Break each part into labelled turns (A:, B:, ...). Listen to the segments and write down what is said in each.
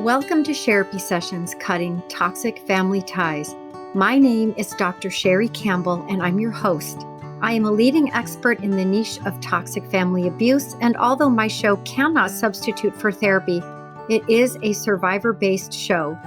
A: Welcome to Sherrie Sessions, Cutting Toxic Family Ties. My name is Dr. Sherrie Campbell, and I'm your host. I am a leading expert in the niche of toxic family abuse, and although my show cannot substitute for therapy, it is a survivor-based show.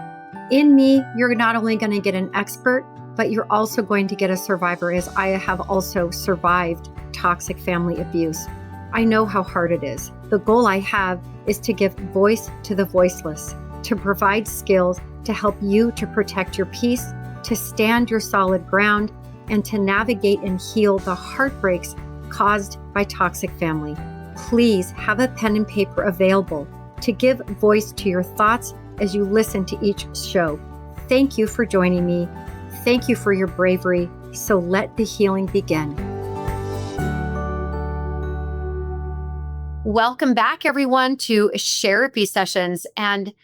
A: In me, you're not only going to get an expert, but you're also going to get a survivor, as I have also survived toxic family abuse. I know how hard it is. The goal I have is to give voice to the voiceless, to provide skills to help you to protect your peace, to stand your solid ground, and to navigate and heal the heartbreaks caused by toxic family. Please have a pen and paper available to give voice to your thoughts as you listen to each show. Thank you for joining me. Thank you for your bravery. So let the healing begin. Welcome back, everyone, to Sherrie Sessions. And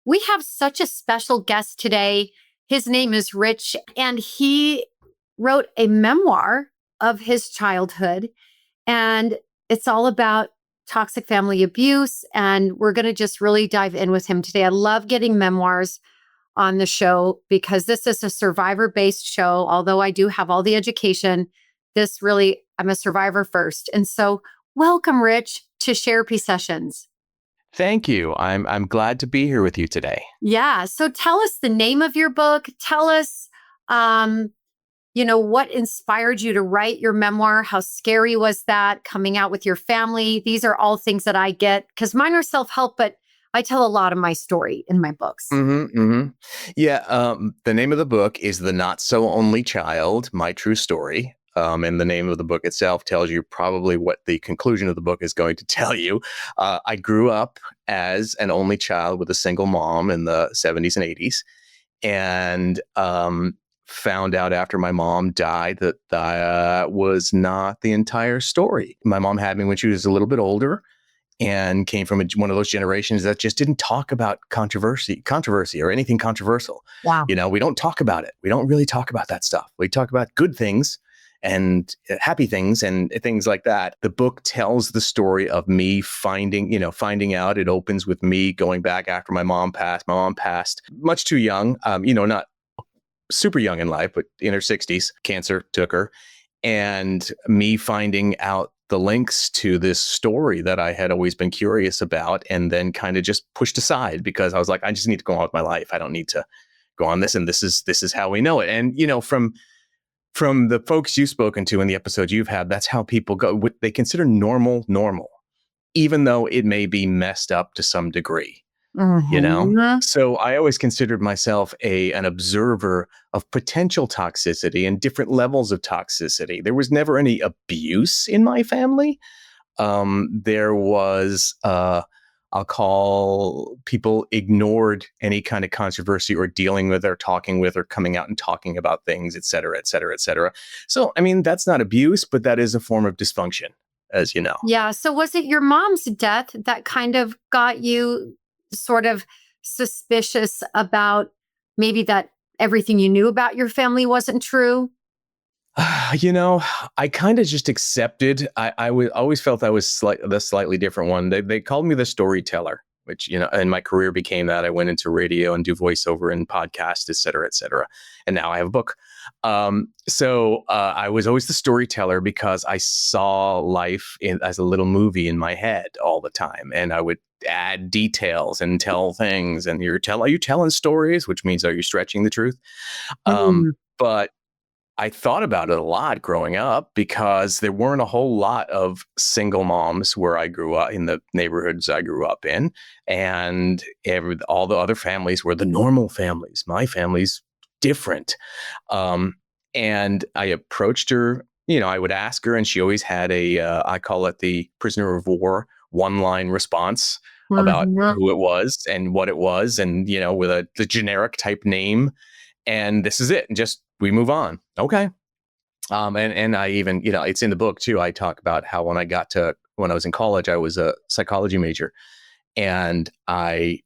A: we have such a special guest today. His name is Rich, and he wrote a memoir of his childhood. And it's all about toxic family abuse. And we're going to just really dive in with him today. I love getting memoirs on the show because this is a survivor-based show. Although I do have all the education, I'm a survivor first. And so welcome, Rich, to Sherrie Sessions.
B: Thank you. I'm glad to be here with you today.
A: Yeah. So tell us the name of your book. Tell us, what inspired you to write your memoir? How scary was that coming out with your family? These are all things that I get because mine are self-help, but I tell a lot of my story in my books.
B: Yeah. The name of the book is The Not So Only Child, My True Story. And the name of the book itself tells you probably what the conclusion of the book is going to tell you. I grew up as an only child with a single mom in the 70s and 80s, and found out after my mom died that that was not the entire story. My mom had me when she was a little bit older and came from one of those generations that just didn't talk about controversy or anything controversial.
A: Wow.
B: We don't talk about it. We don't really talk about that stuff. We talk about good things and happy things and things like that. The book tells the story of me finding out. It opens with me going back after my mom passed. My mom passed much too young, not super young in life, but in her 60s. Cancer took her. And me finding out the links to this story that I had always been curious about and then kind of just pushed aside because I was like, I just need to go on with my life. I don't need to go on this. And this is how we know it. And, from the folks you've spoken to in the episodes you've had, that's how people go. They consider normal, even though it may be messed up to some degree, So I always considered myself an observer of potential toxicity and different levels of toxicity. There was never any abuse in my family. There was, I'll call people ignored any kind of controversy or dealing with or talking with or coming out and talking about things, et cetera, et cetera, et cetera. So, that's not abuse, but that is a form of dysfunction, as you know.
A: Yeah. So was it your mom's death that kind of got you sort of suspicious about maybe that everything you knew about your family wasn't true?
B: I kind of just accepted. I always felt I was the slightly different one. They called me the storyteller, which, and my career became that. I went into radio and do voiceover and podcast, et cetera, et cetera. And now I have a book. So I was always the storyteller because I saw life as a little movie in my head all the time. And I would add details and tell things. And are you telling stories? Which means, are you stretching the truth? But I thought about it a lot growing up because there weren't a whole lot of single moms where I grew up, in the neighborhoods I grew up in. And all the other families were the normal families. My family's different. And I approached her, I would ask her, and she always had I call it the prisoner of war one-line response about who it was and what it was. And, with the generic type name. And this is it. And just, we move on. Okay. And I even, it's in the book too. I talk about how when I was in college, I was a psychology major, and I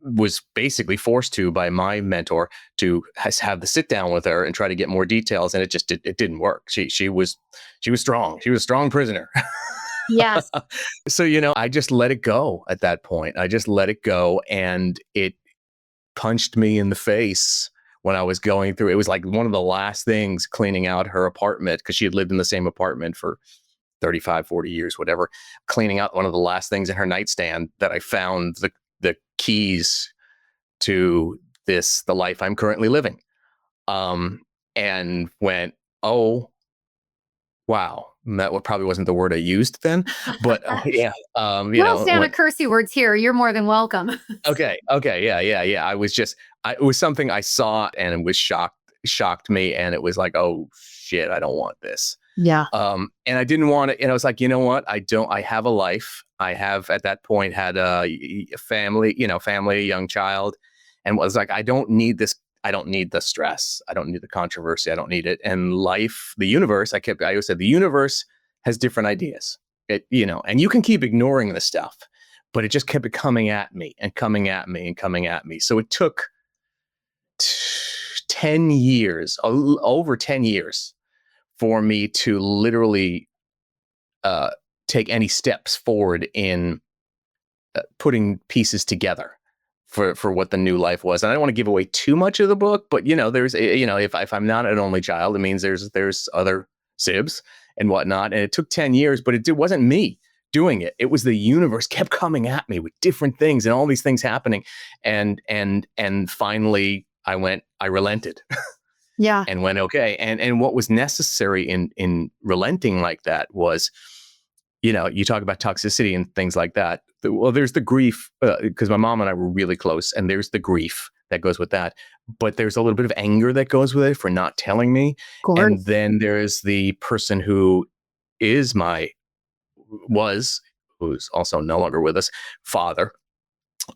B: was basically forced to, by my mentor, to have the sit down with her and try to get more details. And it didn't work. She was strong. She was a strong prisoner.
A: Yes.
B: So, I just let it go at that point. I just let it go, and it punched me in the face when I was going through. It was like one of the last things, cleaning out her apartment, because she had lived in the same apartment for 35, 40 years, whatever. Cleaning out one of the last things in her nightstand, that I found the keys to the life I'm currently living. Um, and went, oh, wow. That probably wasn't the word I used then, but yeah.
A: We'll stay on a
B: Went,
A: cursey words here. You're more than welcome.
B: okay, okay, yeah, yeah, yeah. It was something I saw, and it was shocked me, and it was like, oh shit, I don't want this.
A: Yeah.
B: And I didn't want it. And I was like, you know what? I have a life. I have at that point had a family, a young child, and was like, I don't need this. I don't need the stress. I don't need the controversy. I don't need it. And life, the universe, I always said the universe has different ideas. And you can keep ignoring the stuff, but it just kept coming at me and coming at me and coming at me. So it took 10 years, over 10 years, for me to literally take any steps forward in putting pieces together for what the new life was. And I don't want to give away too much of the book, but there's if I'm not an only child, it means there's other sibs and whatnot. And it took 10 years, but it wasn't me doing it. It was the universe kept coming at me with different things and all these things happening. And finally I relented.
A: Yeah.
B: And went, okay. And what was necessary in relenting like that was, you talk about toxicity and things like that. Well, there's the grief, because my mom and I were really close, and there's the grief that goes with that. But there's a little bit of anger that goes with it for not telling me.
A: Of course.
B: And then there's the person who is who's also no longer with us, father.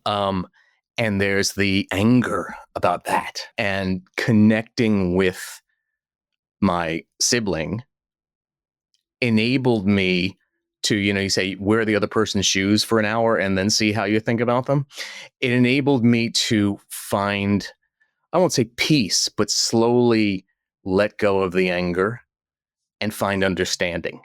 B: And there's the anger about that, and connecting with my sibling enabled me to, you say, wear the other person's shoes for an hour and then see how you think about them. It enabled me to find, I won't say peace, but slowly let go of the anger and find understanding,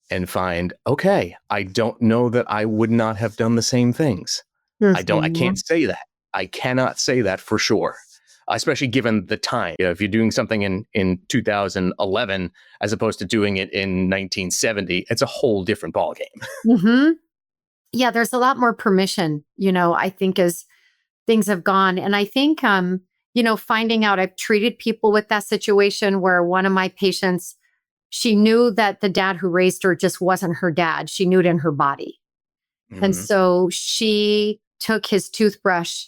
B: and find, okay, I don't know that I would not have done the same things. I can't say that. I cannot say that for sure, especially given the time. If you're doing something in 2011 as opposed to doing it in 1970, it's a whole different ballgame.
A: Mm-hmm. Yeah, there's a lot more permission, I think, as things have gone. And I think, finding out, I've treated people with that situation where one of my patients, she knew that the dad who raised her just wasn't her dad. She knew it in her body. And
B: Mm-hmm.
A: so she took his toothbrush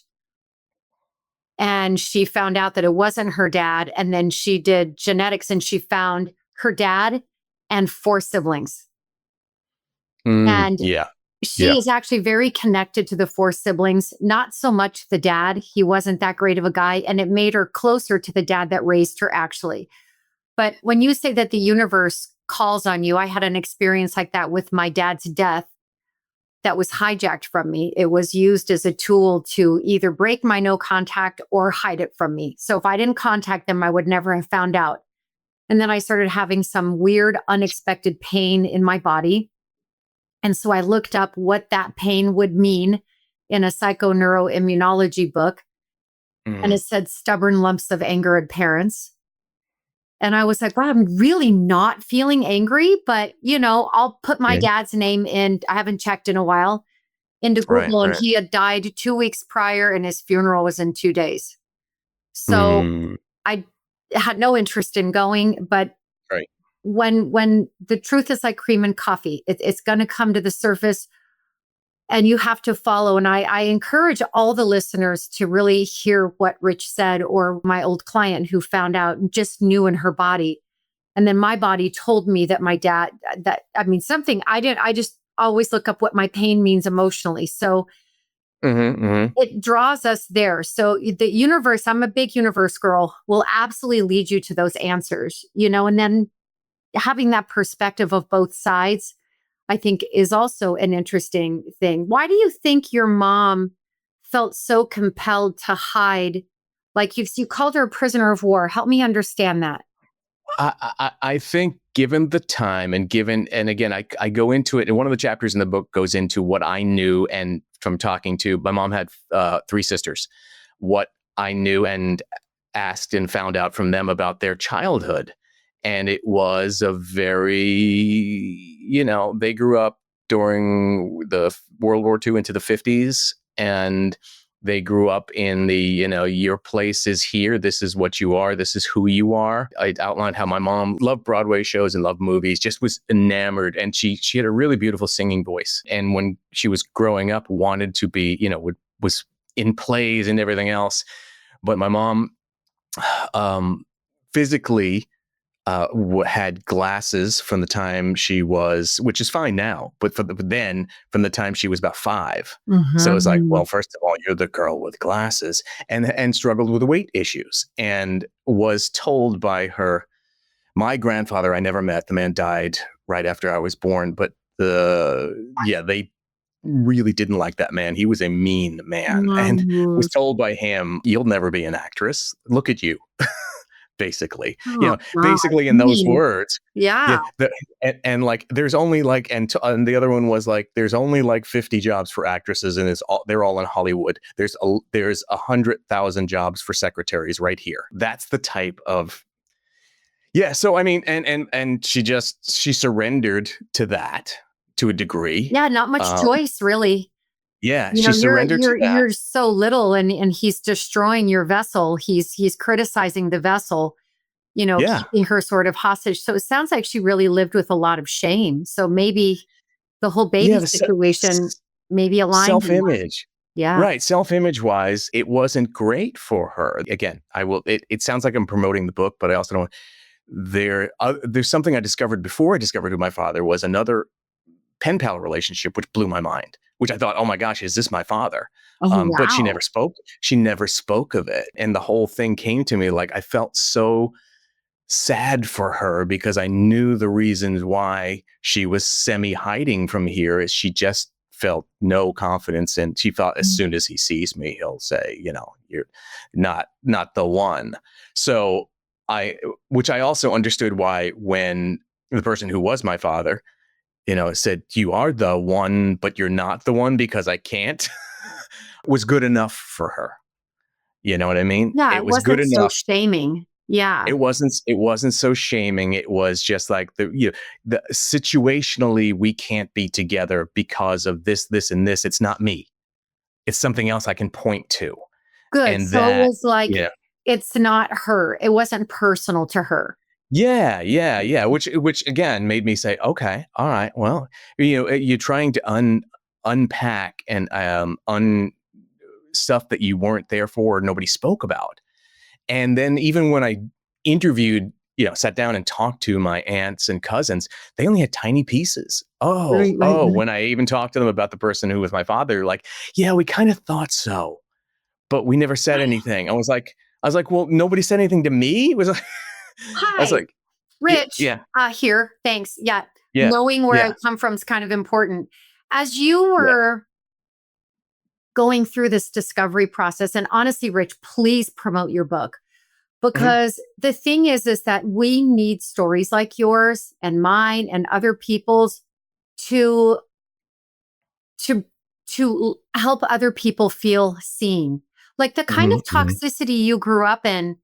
A: and she found out that it wasn't her dad. And then she did genetics and she found her dad and 4 siblings. And
B: Yeah.
A: she
B: Yeah.
A: is actually very connected to the 4 siblings, not so much the dad. He wasn't that great of a guy. And it made her closer to the dad that raised her, actually. But when you say that the universe calls on you, I had an experience like that with my dad's death that was hijacked from me. It was used as a tool to either break my no contact or hide it from me. So if I didn't contact them, I would never have found out. And then I started having some weird, unexpected pain in my body. And so I looked up what that pain would mean in a psychoneuroimmunology book. And it said stubborn lumps of anger at parents. And I was like, wow, I'm really not feeling angry, but I'll put my
B: Yeah.
A: dad's name in. I haven't checked in a while into
B: Right.
A: Google, and
B: Right.
A: he had died 2 weeks prior and his funeral was in 2 days. So I had no interest in going, but
B: Right.
A: when the truth is like cream and coffee, it's going to come to the surface and you have to follow. And I encourage all the listeners to really hear what Rich said, or my old client who found out and just knew in her body. And then my body told me that my dad, something I didn't, I just always look up what my pain means emotionally. So it draws us there. So the universe, I'm a big universe girl, will absolutely lead you to those answers, and then having that perspective of both sides, I think, is also an interesting thing. Why do you think your mom felt so compelled to hide? Like you called her a prisoner of war. Help me understand that.
B: I think given the time and again, I go into it, and one of the chapters in the book goes into what I knew, and from talking to my mom had 3 sisters, what I knew and asked and found out from them about their childhood. And it was a very, they grew up during the World War II into the 50s, and they grew up in the, your place is here. This is what you are. This is who you are. I outlined how my mom loved Broadway shows and loved movies, just was enamored. And she had a really beautiful singing voice. And when she was growing up, wanted to be, was in plays and everything else. But my mom physically had glasses from the time she was, which is fine now, but then from the time she was about 5. So it's like, well, first of all, you're the girl with glasses, and struggled with weight issues, and was told by my grandfather, I never met. The man died right after I was born, but they really didn't like that man. He was a mean man, and was told by him, "You'll never be an actress. Look at you." Basically,
A: Oh, God.
B: basically in those words.
A: Yeah.
B: Yeah. And like, there's only like, and the other one was like, there's only like 50 jobs for actresses, and they're all in Hollywood. There's 100,000 jobs for secretaries right here. That's the type of, yeah. So, I mean, and she surrendered to that to a degree.
A: Yeah, not much choice, really.
B: Yeah,
A: You know,
B: she
A: you're
B: surrendered to
A: you're
B: that.
A: you're so little, and he's destroying your vessel. He's criticizing the vessel,
B: Yeah.
A: keeping her sort of hostage. So it sounds like she really lived with a lot of shame. So maybe the whole
B: Yeah.
A: baby situation maybe aligned in that.
B: Self-image.
A: Yeah.
B: Right. Self-image wise, it wasn't great for her. Again, it sounds like I'm promoting the book, but I also don't, there's something I discovered before I discovered who my father was, another pen pal relationship, which blew my mind, which I thought, oh my gosh, is this my father?
A: Oh,
B: But
A: wow.
B: she never spoke of it. And the whole thing came to me, like, I felt so sad for her, because I knew the reasons why she was semi hiding from here, is she just felt no confidence. And she thought, as soon as he sees me, he'll say, you're not the one. So which I also understood why, when the person who was my father, said, you are the one, but you're not the one because I can't, was good enough for her. You know what I mean?
A: Yeah,
B: It
A: it
B: was good
A: wasn't so
B: enough.
A: shaming. Yeah.
B: It wasn't so shaming. It was just like, the situationally, we can't be together because of this, and this. It's not me. It's something else I can point to.
A: Good.
B: And
A: So it
B: that,
A: was like,
B: yeah.
A: it's not her. It wasn't personal to her.
B: Yeah, yeah, yeah. Which again made me say, okay, all right. Well, you're trying to unpack and stuff that you weren't there for, or nobody spoke about. And then even when I interviewed, sat down and talked to my aunts and cousins, they only had tiny pieces.
A: Right, right, right.
B: When I even talked to them about the person who was my father, like, yeah, we kind of thought so, but we never said anything. I was like, well, nobody said anything to me. It was like, I was
A: Hi,
B: like, yeah,
A: Rich.
B: yeah,
A: Here. Thanks. Yeah.
B: yeah,
A: Knowing where I
B: yeah,
A: come from is kind of important. As you
B: yeah.
A: were going through this discovery process, and honestly, Rich, please promote your book,
B: Mhm.
A: because the thing is that we need stories like yours and mine and other people's to to help other people feel seen. Like the kind of
B: Mhm, mhm.
A: toxicity you grew up in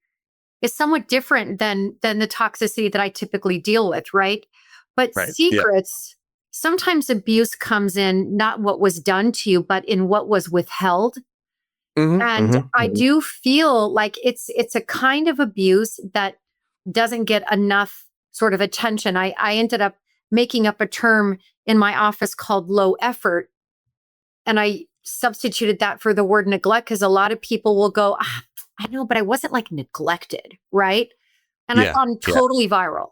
A: is somewhat different than the toxicity that I typically deal with, right? But
B: Right. Yeah.
A: secrets, sometimes abuse comes in not what was done to you, but in what was withheld.
B: Mhm,
A: And
B: mhm,
A: I
B: mhm.
A: do feel like it's a kind of abuse that doesn't get enough sort of attention. I ended up making up a term in my office called low effort, and I substituted that for the word neglect, because a lot of people will go, I know, but I wasn't like neglected, right? And I've
B: Yeah,
A: gone
B: yeah.
A: totally viral.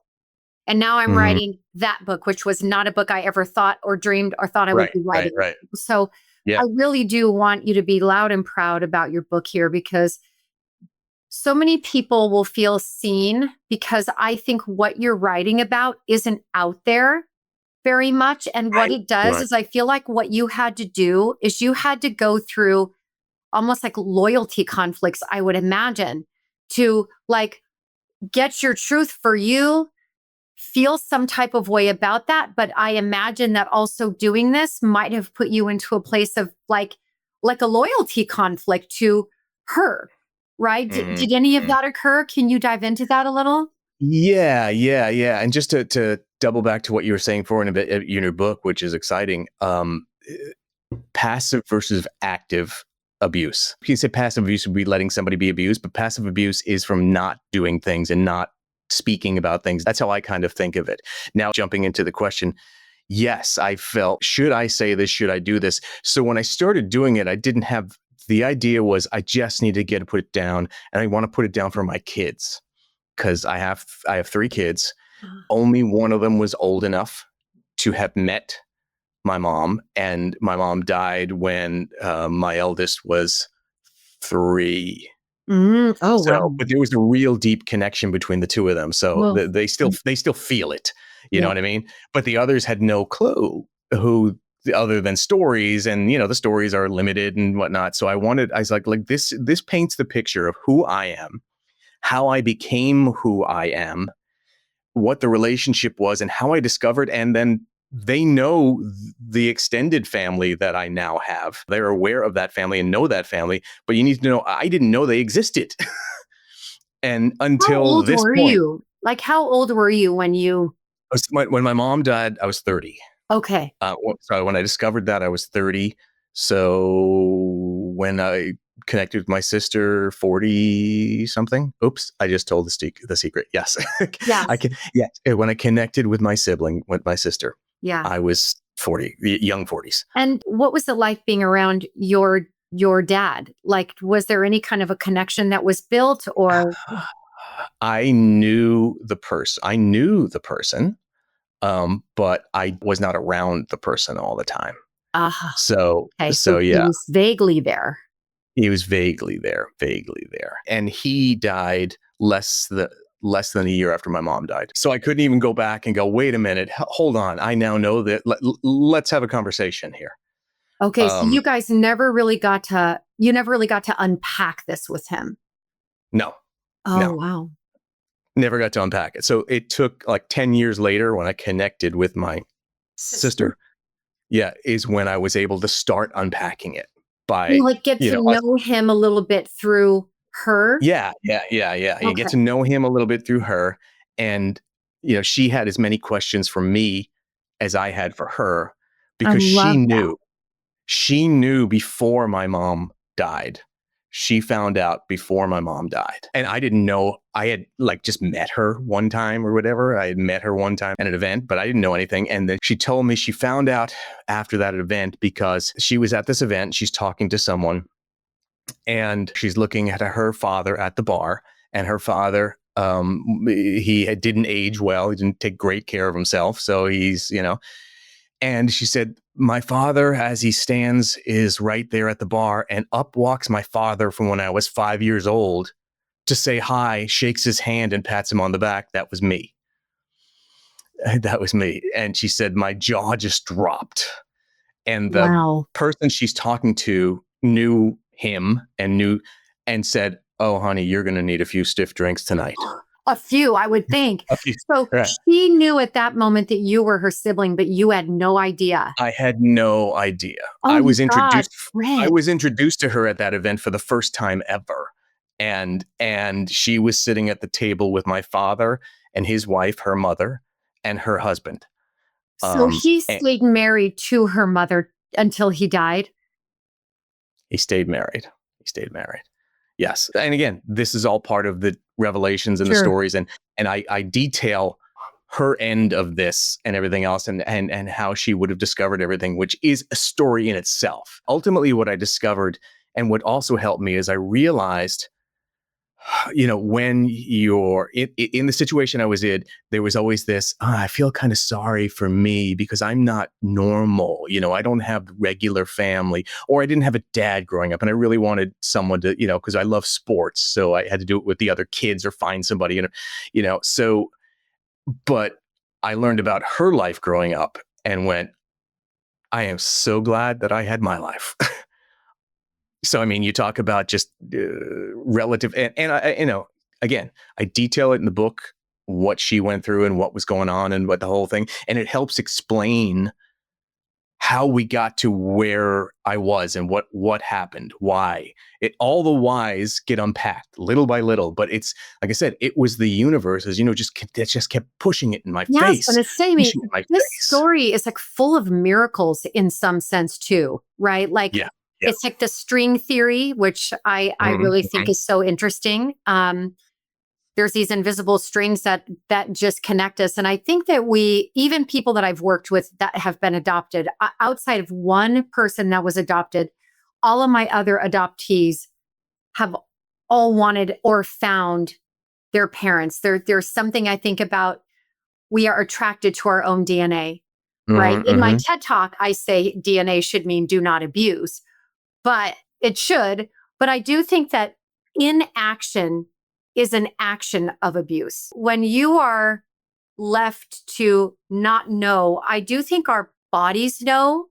A: And now I'm
B: Mhm.
A: writing that book, which was not a book I ever thought or dreamed or thought I would
B: Right,
A: be
B: right,
A: writing.
B: right.
A: So
B: Yeah.
A: I really do want you to be loud and proud about your book here, because so many people will feel seen, because I think what you're writing about isn't out there very much. And what
B: Right,
A: it does
B: right.
A: is, I feel like what you had to do is you had to go through almost like loyalty conflicts, I would imagine, to like get your truth for you feel some type of way about that. But I imagine that also doing this might have put you into a place of like a loyalty conflict to her, right?
B: Mhm.
A: Did any of that occur? Can you dive into that a little?
B: Yeah, yeah, yeah. And just to double back to what you were saying for in a bit in your book, which is exciting, passive versus active abuse. You say passive abuse would be letting somebody be abused, but passive abuse is from not doing things and not speaking about things. That's how I kind of think of it. Now, jumping into the question, yes, I felt, should I say this? Should I do this? So when I started doing it, I didn't have, the idea was I just need to get to put it down, and I want to put it down for my kids because I have three kids. Only one of them was old enough to have met my mom, and my mom died when my eldest was 3.
A: Oh,
B: So,
A: wow.
B: but there was a real deep connection between the two of them. So
A: Well,
B: they still feel it. You know
A: yeah.
B: what I mean? But the others had no clue who, other than stories, and the stories are limited and whatnot. So I was like this paints the picture of who I am, how I became who I am, what the relationship was, and how I discovered. And then they know the extended family that I now have. They're aware of that family and know that family. But you need to know, I didn't know they existed. And
A: How
B: until
A: old
B: this
A: were
B: point,
A: you? Like, how old were you when you?
B: when my mom died, I was 30.
A: Okay.
B: So when I discovered that, I was 30. So when I connected with my sister, 40 something. Oops, I just told the secret. Yes. I
A: Yes.
B: can. Yeah. When I connected with my sibling, with my sister,
A: Yeah.
B: I was 40, young 40s.
A: And what was it like being around your dad? Like, was there any kind of a connection that was built or?
B: I knew the person. But I was not around the person all the time.
A: Ah,
B: So,
A: okay.
B: so
A: So he
B: yeah,
A: was vaguely there.
B: he was vaguely there. And he died less than a year after my mom died. So I couldn't even go back and go, wait a minute, hold on. I now know that. Let's have a conversation here.
A: Okay, so
B: Um,
A: you guys never really got to unpack this with him.
B: no,
A: Oh,
B: no,
A: wow.
B: never got to unpack it. So it took like 10 years later when I connected with my
A: Sister?
B: sister. Yeah, is when I was able to start unpacking it
A: You
B: by,
A: like get to
B: us.
A: know him a little bit through her?
B: Yeah, yeah, yeah, yeah. You get
A: Okay.
B: to know him a little bit through her. And, she had as many questions for me as I had for her
A: I
B: because
A: love that.
B: she knew before my mom died. She found out before my mom died. And I didn't know. I had like just met her one time or whatever. I had met her one time at an event, but I didn't know anything. And then she told me she found out after that event because she was at this event. She's talking to someone and she's looking at her father at the bar, and her father, didn't age well. He didn't take great care of himself. So and she said, my father, as he stands, is right there at the bar, and up walks my father from when I was 5 years old to say hi, shakes his hand and pats him on the back. That was me. That was me. And she said, my jaw just dropped. And the
A: Wow.
B: person she's talking to knew him and said, "Oh, honey, you're going to need a few stiff drinks tonight."
A: A few, I would think.
B: A few,
A: So
B: right.
A: she knew at that moment that you were her sibling, but you had no idea.
B: I had no idea.
A: Oh
B: I
A: my
B: was
A: God,
B: introduced. I
A: Fred.
B: was introduced to her at that event for the first time ever, and she was sitting at the table with my father and his wife, her mother, and her husband.
A: So he
B: And
A: stayed married to her mother until he died?
B: he stayed married. He stayed married. Yes. And again, this is all part of the revelations and the
A: Sure.
B: stories. And I detail her end of this and everything else, and how she would have discovered everything, which is a story in itself. Ultimately, what I discovered and what also helped me is I realized, when you're in the situation I was in, there was always this, I feel kind of sorry for me because I'm not normal. I don't have regular family, or I didn't have a dad growing up. And I really wanted someone to, because I love sports. So I had to do it with the other kids or find somebody, so, but I learned about her life growing up and went, I am so glad that I had my life. So, I mean, you talk about just relative, and I, again, I detail it in the book. what she went through and what was going on and what the whole thing. And it helps explain how we got to where I was and what happened, why. All the whys get unpacked little by little, but it's like I said, it was the universe, as you know, it just kept pushing it in my
A: Yes,
B: face,
A: and it's saying me,
B: pushing it in my
A: this
B: face.
A: story is like full of miracles in some sense too, right? Like
B: Yeah, yeah.
A: it's like the string theory, which I
B: Mhm,
A: really think
B: mhm.
A: is so interesting. There's these invisible strings that just connect us, and I think that we, even people that I've worked with that have been adopted, outside of one person that was adopted, all of my other adoptees have all wanted or found their parents. There's something I think about, we are attracted to our own DNA, right?
B: Mhm,
A: In my
B: mhm.
A: TED talk, I say DNA should mean do not abuse, but it should. But I do think that inaction is an action of abuse. When you are left to not know, I do think our bodies know.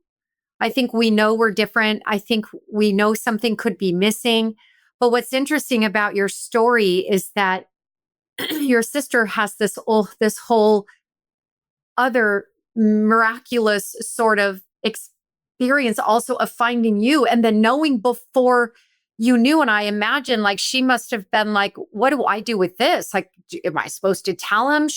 A: I think we know we're different. I think we know something could be missing. But what's interesting about your story is that your sister has this whole other miraculous sort of experience also of finding you and then knowing before you knew. And I imagine like she must have been like, what do I do with this? Like, am I supposed to tell him?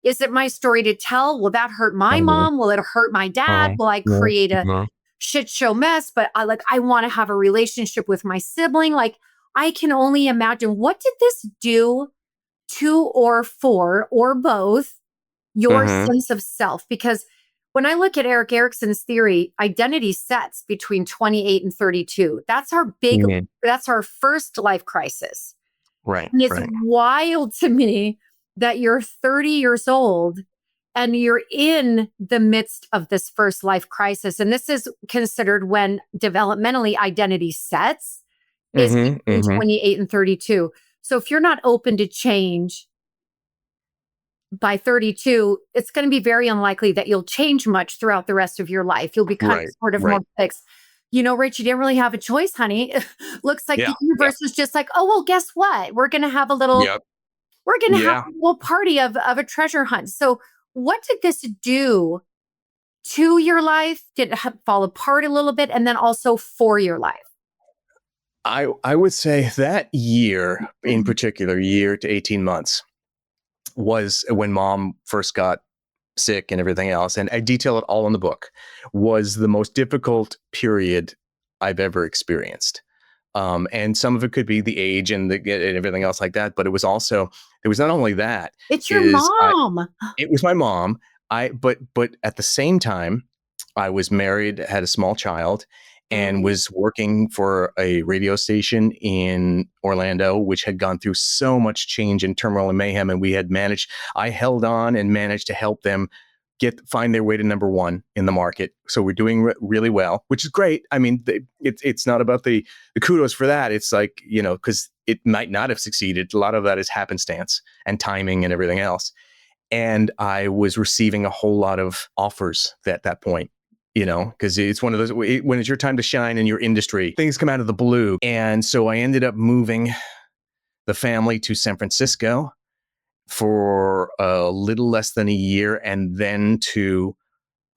A: Is it my story to tell? Will that hurt my
B: Mhm,
A: mom? Will it hurt my dad?
B: mhm.
A: Will I
B: No,
A: create a
B: no.
A: shit show mess? But I want to have a relationship with my sibling. Like, I can only imagine, what did this do to or for or both your
B: Mhm.
A: sense of self? Because when I look at Eric Erickson's theory, identity sets between 28 and 32.
B: Mhm.
A: That's our first life crisis.
B: Right,
A: And it's
B: right.
A: wild to me that you're 30 years old and you're in the midst of this first life crisis. And this is considered when developmentally identity sets is
B: Mhm,
A: between
B: mhm.
A: 28 and 32. So if you're not open to change, by 32, it's going to be very unlikely that you'll change much throughout the rest of your life. You'll be kind of
B: Right,
A: sort of more
B: right.
A: fixed. Rich, you didn't really have a choice, honey. Looks like
B: Yeah,
A: the
B: yeah.
A: universe was just like, oh, well, guess what?
B: Yep.
A: We're going to have
B: Yeah.
A: a little party of a treasure hunt. So what did this do to your life? Did it fall apart a little bit? And then also for your life?
B: I would say that year in particular, year to 18 months, was when mom first got sick and everything else. And I detail it all in the book, was the most difficult period I've ever experienced. And some of it could be the age and everything else like that. But it was not only that,
A: It's your
B: is I,
A: mom.
B: it was my mom. But at the same time, I was married, had a small child, and
A: Mm.
B: was working for a radio station in Orlando, which had gone through so much change and turmoil and mayhem. And I held on and managed to help them find their way to number one in the market. So we're doing really well, which is great. I mean, it's not about the kudos for that. It's like, because it might not have succeeded. A lot of that is happenstance and timing and everything else. And I was receiving a whole lot of offers at that point, because it's one of those, when it's your time to shine in your industry, things come out of the blue. And so I ended up moving the family to San Francisco for a little less than a year, and then to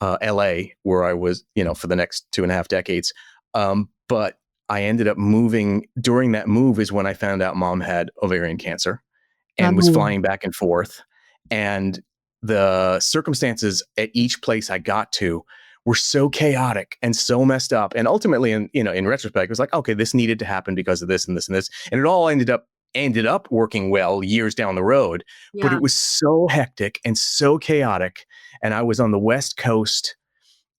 B: LA, where I was, for the next 2.5 decades. But I ended up moving. During that move is when I found out mom had ovarian cancer and was
A: Oh,
B: flying back and forth. And the circumstances at each place I got to were so chaotic and so messed up. And ultimately, in retrospect, it was like, okay, this needed to happen because of this and this and this. And it all ended up working well years down the road. But
A: yeah.
B: it was so hectic and so chaotic. And I was on the West Coast,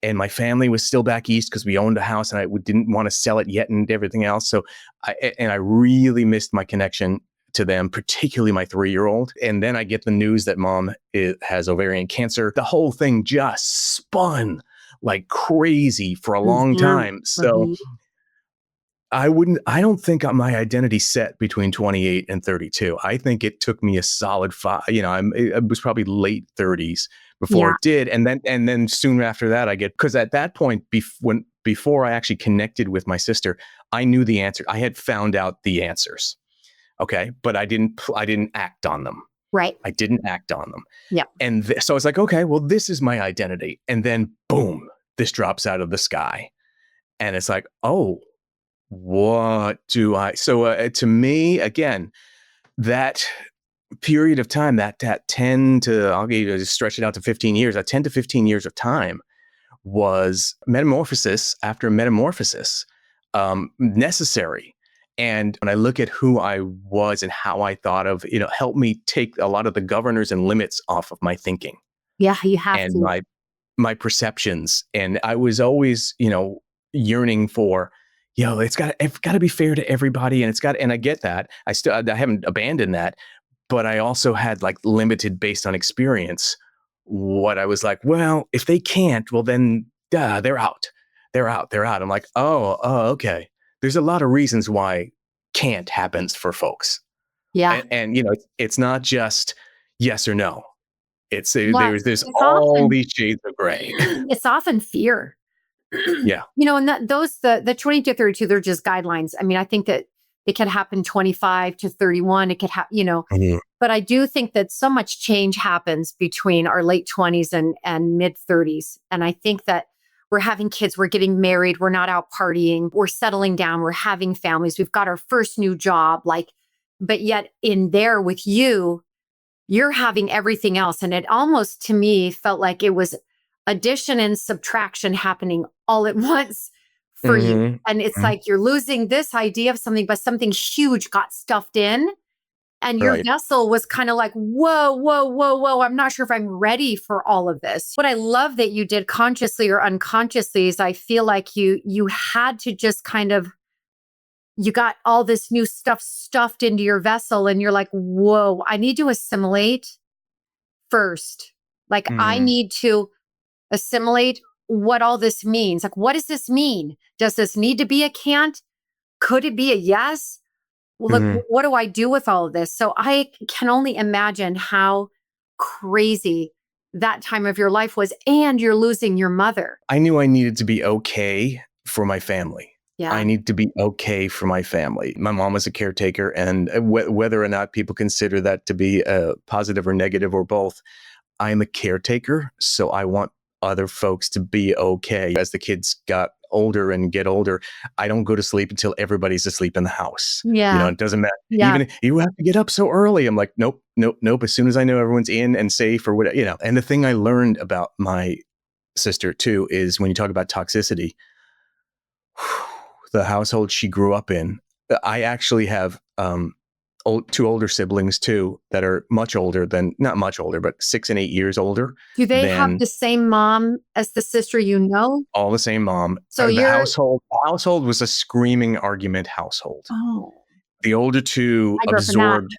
B: and my family was still back east because we owned a house, and I didn't want to sell it yet and everything else. So I really missed my connection to them, particularly my 3-year-old. And then I get the news that mom has ovarian cancer. The whole thing just spun like crazy for a long
A: Mhm.
B: time. So
A: Mhm.
B: I don't think my identity set between 28 and 32. I think it took me a solid five, it was probably late 30s before
A: Yeah.
B: it did. And then soon after that, because at that point, before I actually connected with my sister, I knew the answer. I had found out the answers. Okay. But I didn't act on them.
A: Right.
B: I didn't act on them.
A: Yeah.
B: And so I was like, okay, well, this is my identity. And then boom, this drops out of the sky. And it's like, oh, what do I? So to me, again, that period of time, that 10 to, I'll give you, stretch it out to 15 years, that 10 to 15 years of time was metamorphosis after metamorphosis, necessary. And when I look at who I was and how I thought of, helped me take a lot of the governors and limits off of my thinking
A: Yeah, you have
B: and
A: to.
B: my perceptions. And I was always, yearning for, it's got to be fair to everybody. And I get that. I haven't abandoned that, but I also had like limited based on experience. What I was like, well, if they can't, well then, they're out. They're out. They're out. I'm like, okay. There's a lot of reasons why can't happens for folks.
A: Yeah.
B: And it's not just yes or no. It's
A: Well,
B: there's
A: it's
B: all
A: often
B: these shades of gray.
A: it's often fear.
B: Yeah.
A: And the 20 to 32, they're just guidelines. I mean, I think that it could happen 25 to 31. It could
B: Mhm.
A: but I do think that so much change happens between our late 20s and mid 30s. And I think that we're having kids, we're getting married, we're not out partying, we're settling down, we're having families, we've got our first new job, but yet in there with you're having everything else. And it almost to me felt like it was addition and subtraction happening all at once for you.
B: Mhm.
A: And it's
B: Mhm.
A: like you're losing this idea of something, but something huge got stuffed in. And your
B: Right.
A: vessel was kind of like, whoa, whoa, whoa, whoa. I'm not sure if I'm ready for all of this. What I love that you did consciously or unconsciously is I feel like you had to just kind of you got all this new stuff stuffed into your vessel and you're like, whoa, I need to assimilate first. Like, I
B: Mhm.
A: need to assimilate what all this means. Like, what does this mean? Does this need to be a can't? Could it be a yes? Well, look,
B: Mhm.
A: what do I do with all of this? So I can only imagine how crazy that time of your life was. And you're losing your mother.
B: I knew I needed to be okay for my family. I
A: Yeah.
B: need to be okay for my family. My mom was a caretaker, and whether or not people consider that to be positive or negative or both, I'm a caretaker. So I want other folks to be okay. As the kids got older and get older, I don't go to sleep until everybody's asleep in the house.
A: Yeah.
B: It doesn't matter.
A: Yeah.
B: Even if you have to get up so early, I'm like, nope, nope, nope. As soon as I know everyone's in and safe or whatever. And the thing I learned about my sister too is when you talk about toxicity, the household she grew up in. I actually have two older siblings too that are much older than, not much older, but 6 and 8 years older
A: Do they have
B: than
A: the same mom as the sister you know?
B: all the same mom.
A: So
B: The
A: you're,
B: household was a screaming argument household.
A: oh,
B: The older two
A: I grew up in that.
B: absorbed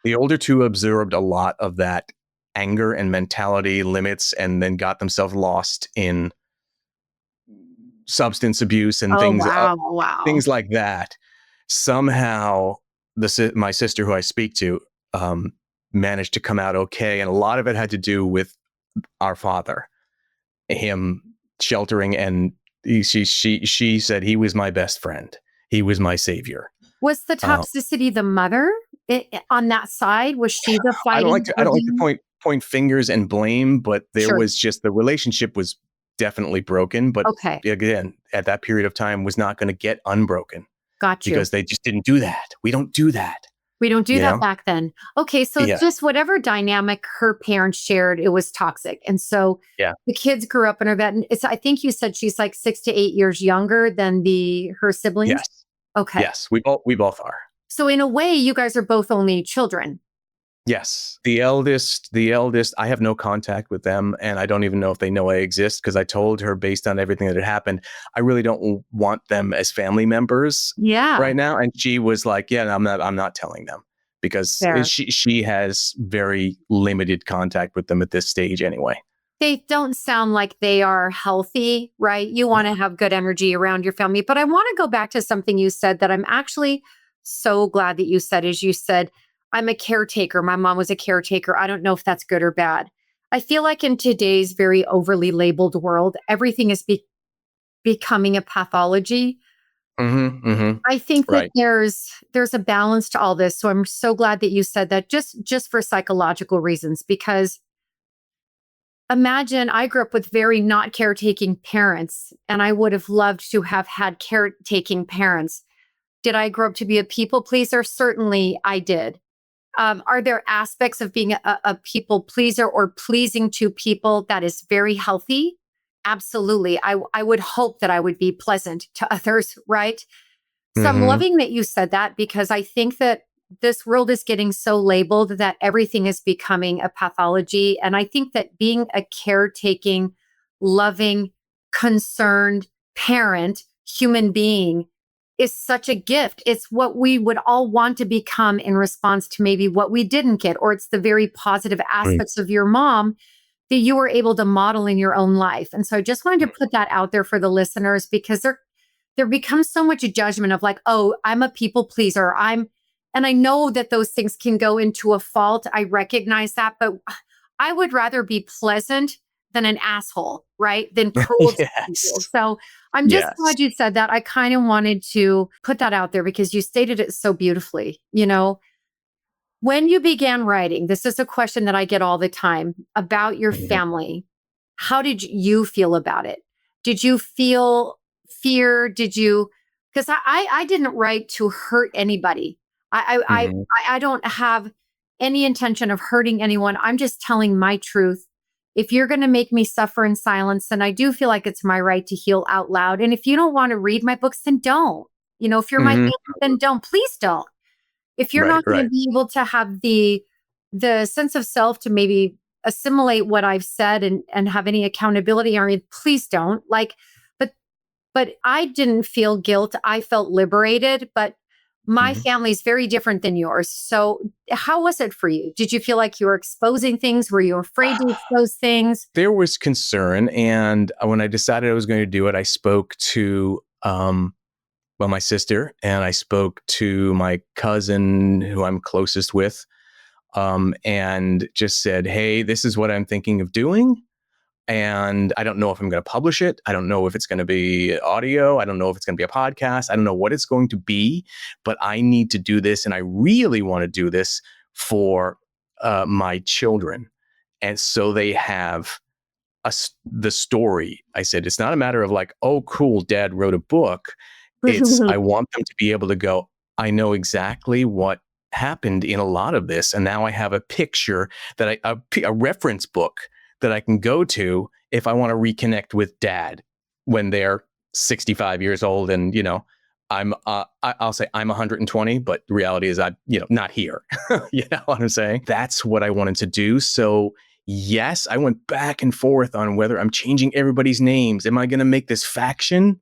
B: the older two absorbed a lot of that anger and mentality limits, and then got themselves lost in substance abuse and
A: Oh, wow. Wow.
B: things like that. Somehow, my sister, who I speak to, managed to come out okay, and a lot of it had to do with our father, him sheltering, and she said he was my best friend, he was my savior.
A: Was the
B: Um,
A: toxicity the mother on that side? Was she the fighting
B: I don't like to
A: again?
B: point fingers and blame, but there
A: Sure.
B: was just the relationship was definitely broken. But
A: Okay.
B: again, at that period of time, was not going to get unbroken
A: Got you.
B: because they just didn't do that. We don't do that,
A: We don't do
B: you
A: that
B: know?
A: back then. Okay. So
B: Yeah,
A: just whatever dynamic her parents shared, it was toxic. And so
B: yeah.
A: the kids grew up in her bed. And I think you said she's like 6 to 8 years younger than her siblings.
B: Yes.
A: Okay.
B: Yes. We both are.
A: So in a way, you guys are both only children.
B: Yes. The eldest, I have no contact with them, and I don't even know if they know I exist, because I told her, based on everything that had happened, I really don't want them as family members
A: Yeah.
B: right now. And she was like, yeah, I'm not telling them, because
A: Fair.
B: she has very limited contact with them at this stage anyway.
A: They don't sound like they are healthy, right? You want to have good energy around your family. But I want to go back to something you said that I'm actually so glad that you said, is you said, I'm a caretaker. My mom was a caretaker. I don't know if that's good or bad. I feel like in today's very overly labeled world, everything is becoming a pathology.
B: Mm-hmm.
A: I think that
B: Right.
A: there's a balance to all this. So I'm so glad that you said that, just for psychological reasons, because imagine I grew up with very not caretaking parents, and I would have loved to have had caretaking parents. Did I grow up to be a people pleaser? Certainly I did. Are there aspects of being a people pleaser or pleasing to people that is very healthy? Absolutely. I would hope that I would be pleasant to others, right? So I'm
B: Mm-hmm.
A: loving that you said that, because I think that this world is getting so labeled that everything is becoming a pathology. And I think that being a caretaking, loving, concerned parent, human being is such a gift. It's what we would all want to become in response to maybe what we didn't get, or it's the very positive aspects of your mom that you were able to model in your own life. And so I just wanted to put that out there for the listeners, because there becomes so much judgment of like, oh, I'm a people pleaser. And I know that those things can go into a fault. I recognize that, but I would rather be pleasant than an asshole, right? Than cruel to people.
B: Yes.
A: So I'm just
B: Yes.
A: glad you said that. I kind of wanted to put that out there because you stated it so beautifully. When you began writing, this is a question that I get all the time about your
B: Mhm.
A: family. How did you feel about it? Did you feel fear? Because I didn't write to hurt anybody.
B: Mhm.
A: I don't have any intention of hurting anyone. I'm just telling my truth. If you're going to make me suffer in silence, then I do feel like it's my right to heal out loud. And if you don't want to read my books, then don't. If you're my
B: Mhm.
A: family, then don't. Please don't. If you're
B: Right,
A: not going to
B: right.
A: be able to have the sense of self to maybe assimilate what I've said and have any accountability, or please don't. But but I didn't feel guilt. I felt liberated, but my
B: Mhm.
A: family's very different than yours. So how was it for you? Did you feel like you were exposing things? Were you afraid to expose things?
B: There was concern, and when I decided I was going to do it, I spoke to my sister, and I spoke to my cousin who I'm closest with, and just said, "Hey, this is what I'm thinking of doing. And I don't know if I'm going to publish it. I don't know if it's going to be audio. I don't know if it's going to be a podcast. I don't know what it's going to be, but I need to do this. And I really want to do this for my children. And so they have the story." I said, it's not a matter of like, oh, cool, dad wrote a book. It's, I want them to be able to go, I know exactly what happened in a lot of this. And now I have a picture a reference book that I can go to if I want to reconnect with dad when they're 65 years old. And, I'll say I'm 120, but the reality is I'm, not here. You know what I'm saying? That's what I wanted to do. So yes, I went back and forth on whether I'm changing everybody's names. Am I going to make this faction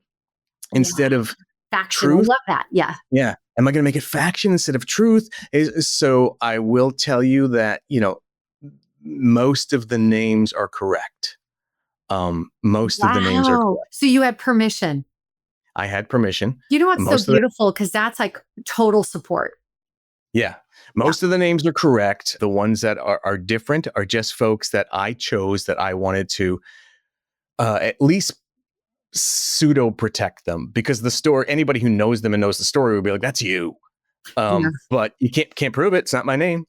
A: Yeah.
B: instead of
A: Faction. I
B: truth?
A: love that. Yeah.
B: Yeah. Am I going to make it faction instead of truth? So I will tell you that, most of the names are correct. Most of the names are
A: Wow.
B: correct.
A: So you had permission.
B: I had permission.
A: You know what's so
B: Most of the
A: beautiful? Because that's like total support.
B: Yeah.
A: Yeah.
B: Most of the names are correct. The ones that are different are just folks that I chose that I wanted to at least pseudo protect them, because the story, anybody who knows them and knows the story would be like, that's you.
A: Yeah.
B: But you can't prove it. It's not my name,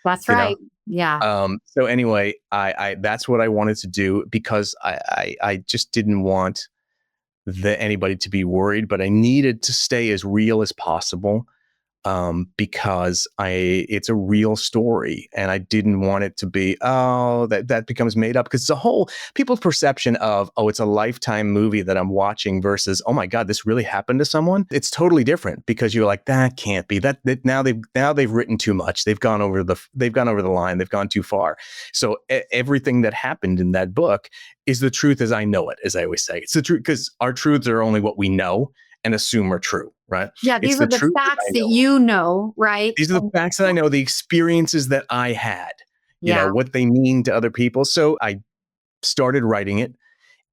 A: That's
B: you know?
A: right. Yeah.
B: So anyway, I that's what I wanted to do, because I just didn't want anybody to be worried, but I needed to stay as real as possible, because it's a real story, and I didn't want it to be, oh, that becomes made up, because it's a whole people's perception of, oh, it's a Lifetime movie that I'm watching versus, oh my God, this really happened to someone. It's totally different, because you're like, that can't be that now they've written too much. They've gone over the line. They've gone too far. So everything that happened in that book is the truth as I know it, as I always say. It's the truth, because our truths are only what we know and assume are true, right?
A: Yeah.
B: It's
A: These are
B: the
A: the
B: truth as
A: facts
B: I
A: that
B: know.
A: you know, right?
B: These are the
A: And
B: facts that I know, the experiences that I had,
A: yeah.
B: what they mean to other people. So I started writing it,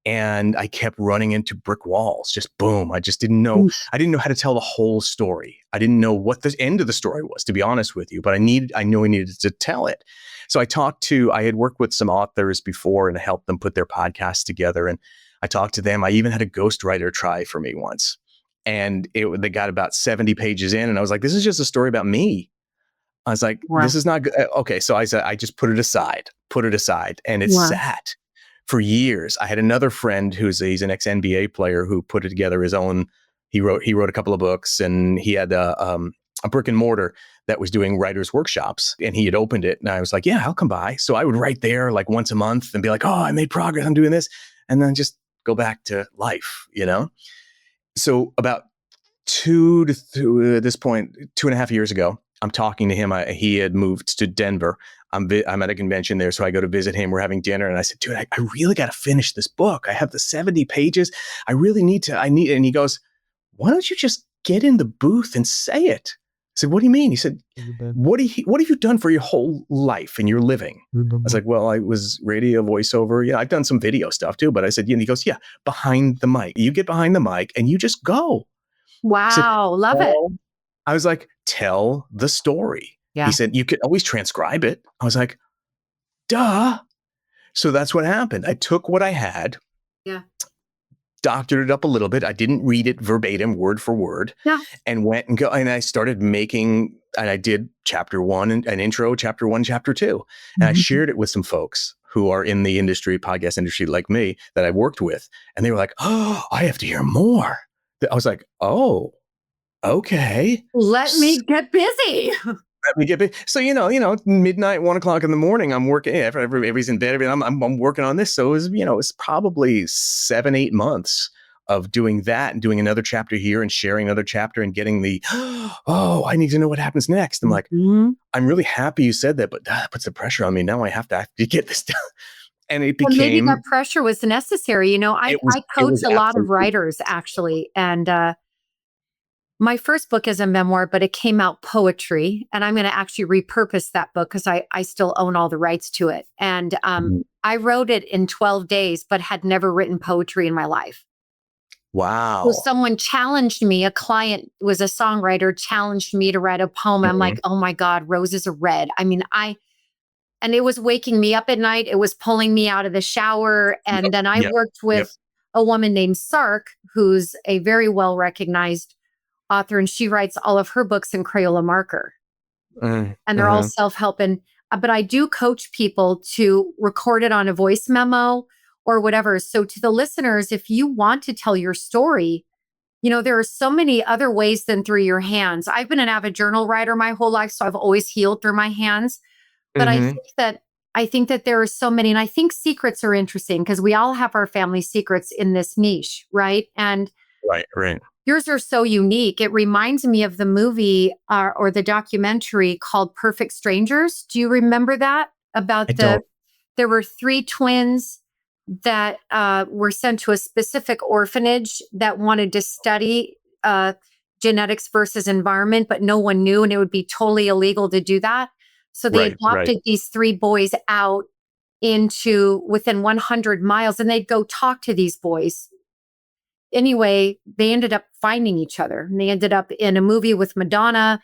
B: and I kept running into brick walls. Just boom. I just didn't know. I didn't know how to tell the whole story. I didn't know what the end of the story was, to be honest with you, but I knew I needed to tell it. So I had worked with some authors before and helped them put their podcasts together. And I talked to them. I even had a ghostwriter try for me once. And they got about 70 pages in, and I was like, this is just a story about me. I was like, this
A: Wow.
B: is not good. Okay. So I said, I just put it aside. And it
A: Wow.
B: sat for years. I had another friend he's an ex-NBA player who put it together his own. He wrote a couple of books, and he had a brick and mortar that was doing writers workshops, and he had opened it. And I was like, yeah, I'll come by. So I would write there like once a month and be like, oh, I made progress. I'm doing this. And then just go back to life, So about at this point, 2.5 years ago, I'm talking to him. He had moved to Denver. I'm at a convention there, so I go to visit him. We're having dinner, and I said, dude, I really got to finish this book. I have the 70 pages. I really need to. And he goes, why don't you just get in the booth and say it? I said, what do you mean? He said, what have you done for your whole life and your living? I was like, well, I was radio voiceover. Yeah, I've done some video stuff too. But I said, he goes, yeah, behind the mic. You get behind the mic and you just go. Said,
A: Wow. Love it.
B: I was like, tell the story.
A: Yeah.
B: He said, you could always transcribe it. I was like, duh. So that's what happened. I took what I had, doctored it up a little bit. I didn't read it verbatim, word for word, and went and I started making, and I did chapter 1, an intro, chapter 1, chapter 2. And I shared it with some folks who are in the industry, podcast industry like me, that I worked with. And they were like, oh, I have to hear more. I was like, oh, okay.
A: Let me get busy.
B: So, midnight, 1:00 in the morning, I'm working. Everybody's in bed. I'm working on this. So it was probably 7-8 months of doing that and doing another chapter here and sharing another chapter and getting oh, I need to know what happens next. I'm like, I'm really happy you said that, but that puts the pressure on me. Now I have to get this done. And it became,
A: maybe that pressure was necessary. I coach a lot of writers actually. And, my first book is a memoir, but it came out poetry. And I'm going to actually repurpose that book because I still own all the rights to it. And I wrote it in 12 days, but had never written poetry in my life.
B: Wow.
A: So someone challenged me, a client was a songwriter, challenged me to write a poem. I'm like, oh my God, roses are red. I mean, and it was waking me up at night. It was pulling me out of the shower. And then I worked with a woman named Sark, who's a very well-recognized author, and she writes all of her books in Crayola marker. And they're all self-help. But I do coach people to record it on a voice memo or whatever. So to the listeners, if you want to tell your story, there are so many other ways than through your hands. I've been an avid journal writer my whole life, so I've always healed through my hands. But I think that there are so many, and I think secrets are interesting because we all have our family secrets in this niche, right? And
B: right.
A: Yours are so unique. It reminds me of the movie or the documentary called Perfect Strangers. Do you remember that? There were 3 twins that were sent to a specific orphanage that wanted to study genetics versus environment, but no one knew, and it would be totally illegal to do that. So they adopted these 3 boys out within 100 miles, and they'd go talk to these boys. Anyway, they ended up finding each other, and they ended up in a movie with Madonna.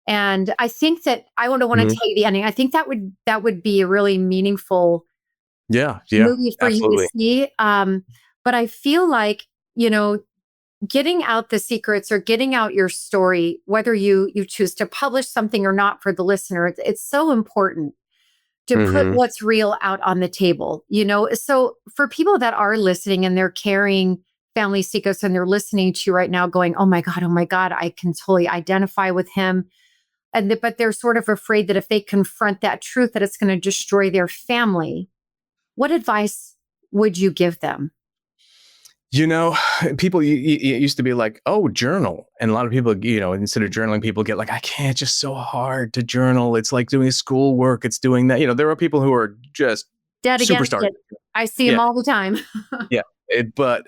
A: And I think that I don't want to tell you the ending. I think that would be a really meaningful movie for you to see. But I feel like, getting out the secrets or getting out your story, whether you choose to publish something or not for the listener, it's so important to put what's real out on the table, So for people that are listening and they're carrying family secrets and they're listening to you right now going, oh my God, I can totally identify with him. But they're sort of afraid that if they confront that truth, that it's going to destroy their family. What advice would you give them?
B: People used to be like, oh, journal. And a lot of people, instead of journaling, people get like, I can't, just so hard to journal. It's like doing schoolwork. It's doing that. There are people who are just
A: dead against it. I see them all the time.
B: But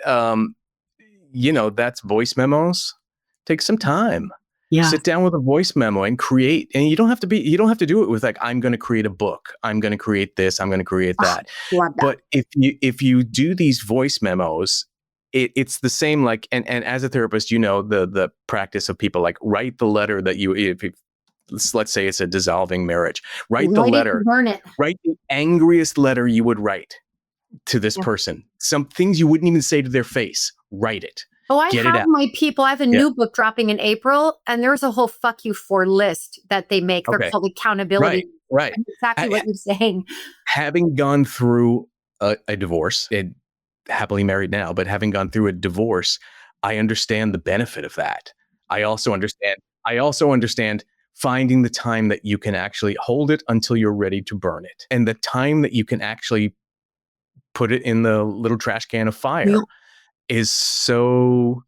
B: that's voice memos. Take some time. Sit down with a voice memo and create. And you don't have to do it with like, I'm going to create a book. I'm going to create this. I'm going to create that.
A: Love that.
B: But if you do these voice memos, it's the same, like, and as a therapist, the practice of people like write the letter that let's say it's a dissolving marriage, write the letter,
A: burn it.
B: Write the angriest letter you would write to this person. Some things you wouldn't even say to their face, write it.
A: Oh, I
B: Get it
A: have
B: out.
A: my people. I have a
B: Yeah.
A: new book dropping in April, and there's a whole fuck you for list that they make. They're
B: Okay.
A: called
B: Right.
A: accountability.
B: Right.
A: And exactly what you're saying.
B: Having gone through a divorce, and happily married now, but having gone through a divorce, I understand the benefit of that. I also understand. I also understand finding the time that you can actually hold it until you're ready to burn it, and the time that you can actually put it in the little trash can of
A: Yeah.
B: fire is so.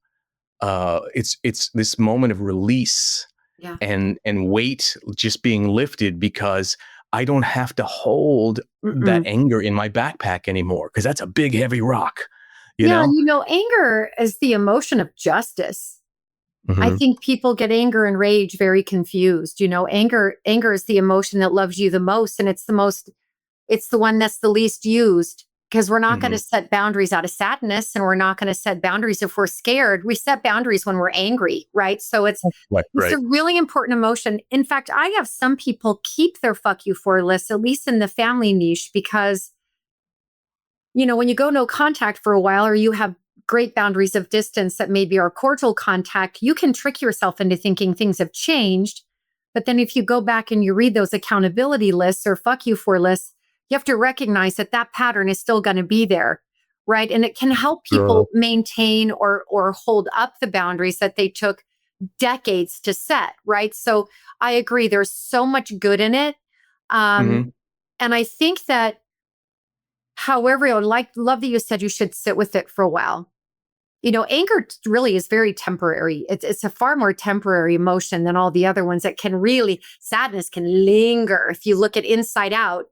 B: It's this moment of release
A: Yeah.
B: and weight just being lifted because I don't have to hold that
A: Mm-mm.
B: anger in my backpack anymore because that's a big heavy rock, you
A: Yeah.
B: know?
A: Anger is the emotion of justice. I
B: Mm-hmm.
A: think people get anger and rage very confused. Anger is the emotion that loves you the most. And it's the one that's the least used because we're not going
B: Mm-hmm.
A: to set boundaries out of sadness, and we're not going to set boundaries if we're scared. We set boundaries when we're angry, right? So
B: Right,
A: it's
B: right.
A: a really important emotion. In fact, I have some people keep their fuck you for list, at least in the family niche, because when you go no contact for a while, or you have great boundaries of distance that maybe are cordial contact, you can trick yourself into thinking things have changed. But then if you go back and you read those accountability lists or fuck you for lists, you have to recognize that that pattern is still going to be there. Right. And it can help
B: Sure.
A: people maintain or hold up the boundaries that they took decades to set. Right. So I agree. There's so much good in it. Um,
B: Mm-hmm.
A: and I think that, however, I would love that you said you should sit with it for a while. Anger really is very temporary. It's a far more temporary emotion than all the other ones that can really, sadness can linger. If you look at Inside Out,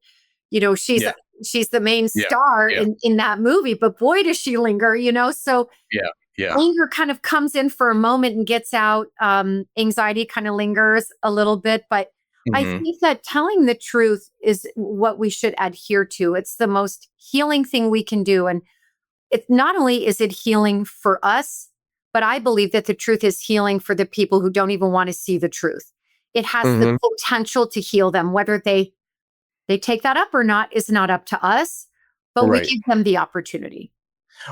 A: she's
B: Yeah,
A: she's the main
B: yeah,
A: star
B: yeah,
A: in that movie, but boy, does she linger. So
B: yeah, yeah.
A: anger kind of comes in for a moment and gets out. Anxiety kind of lingers a little bit, but I
B: Mm-hmm.
A: think that telling the truth is what we should adhere to. It's the most healing thing we can do. And it not only is it healing for us, but I believe that the truth is healing for the people who don't even want to see the truth. It has the
B: Mm-hmm.
A: potential to heal them. Whether they take that up or not is not up to us, but we
B: Right.
A: give them the opportunity.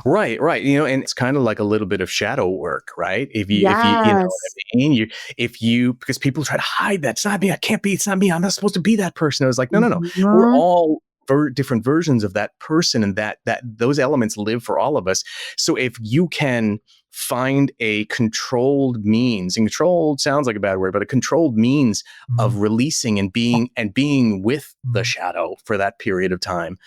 B: Right, right. And it's kind of like a little bit of shadow work, right? If you know what
A: Yes.
B: I mean, because people try to hide that. It's not me. I can't be. It's not me. I'm not supposed to be that person. I was like, no, no, no. We're
A: Mhm.
B: all different versions of that person, and that those elements live for all of us. So if you can find a controlled means, and controlled sounds like a bad word, but a controlled means of releasing and being with the shadow for that period of time,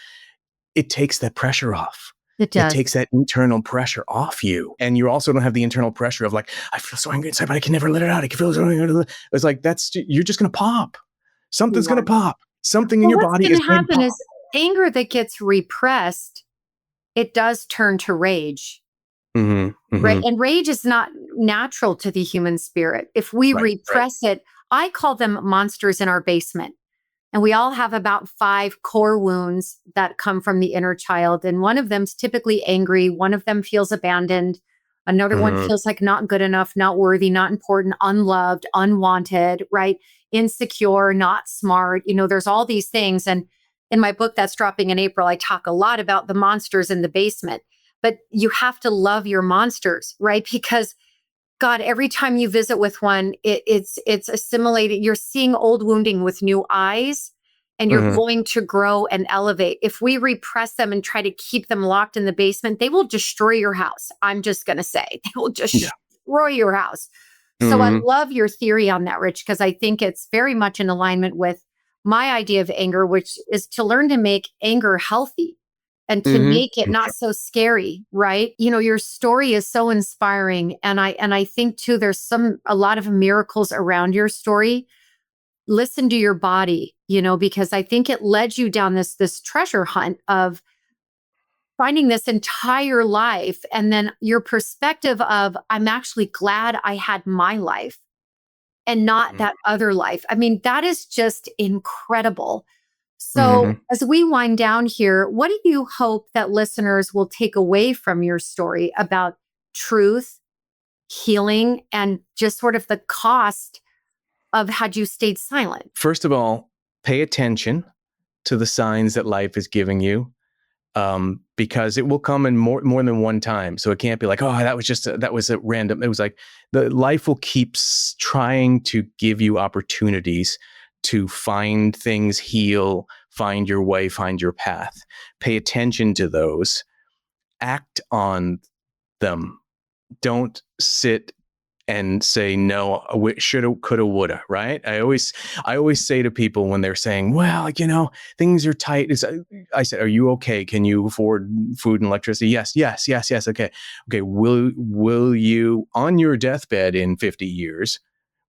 B: it takes that pressure off.
A: It
B: It
A: does.
B: takes that internal pressure off you. And you also don't have the internal pressure of like, I feel so angry inside, but I can never let it out. I can feel so angry. It's like, you're just going to pop. Something's going to
A: Yeah.
B: pop. Something in
A: Well,
B: your
A: what's
B: body
A: going
B: is
A: to
B: going to
A: happen
B: pop.
A: is anger that gets repressed, it does turn to rage.
B: Mm-hmm,
A: Right.
B: mm-hmm.
A: And rage is not natural to the human spirit. If we
B: Right, right.
A: repress it, I call them monsters in our basement. And we all have about 5 core wounds that come from the inner child. And one of them's typically angry. One of them feels abandoned. Another one
B: Mm-hmm,
A: feels like not good enough, not worthy, not important, unloved, unwanted, right? Insecure, not smart. There's all these things. And in my book that's dropping in April, I talk a lot about the monsters in the basement. But you have to love your monsters, right? Because God, every time you visit with one, it's assimilated. You're seeing old wounding with new eyes, and you're
B: mm-hmm.
A: going to grow and elevate. If we repress them and try to keep them locked in the basement, they will destroy your house. I'm just going to say they will
B: Yeah.
A: destroy your house. So I
B: Mm-hmm,
A: love your theory on that, Rich, because I think it's very much in alignment with my idea of anger, which is to learn to make anger healthy and to make it
B: mm-hmm.
A: not so scary, right? Your story is so inspiring, and I think too there's a lot of miracles around your story. Listen to your body, because I think it led you down this treasure hunt of finding this entire life, and then your perspective of, I'm actually glad I had my life and not
B: Mm-hmm.
A: that other life. I mean, that is just incredible.
B: Mm-hmm.
A: So, as we wind down here, what do you hope that listeners will take away from your story about truth, healing, and just sort of the cost of had you stayed silent?
B: First of all, pay attention to the signs that life is giving you. because it will come in more than one time. So it can't be like, oh, that was a random. It was like the life will keep trying to give you opportunities to find things, heal, find your way, find your path. Pay attention to those, act on them. Don't sit and say no, shoulda, coulda, woulda. Right? I always say to people when they're saying, "Well, things are tight." I said, "Are you okay? Can you afford food and electricity?" Yes, yes, yes, yes. Okay, okay. Will you, on your deathbed in 50 years,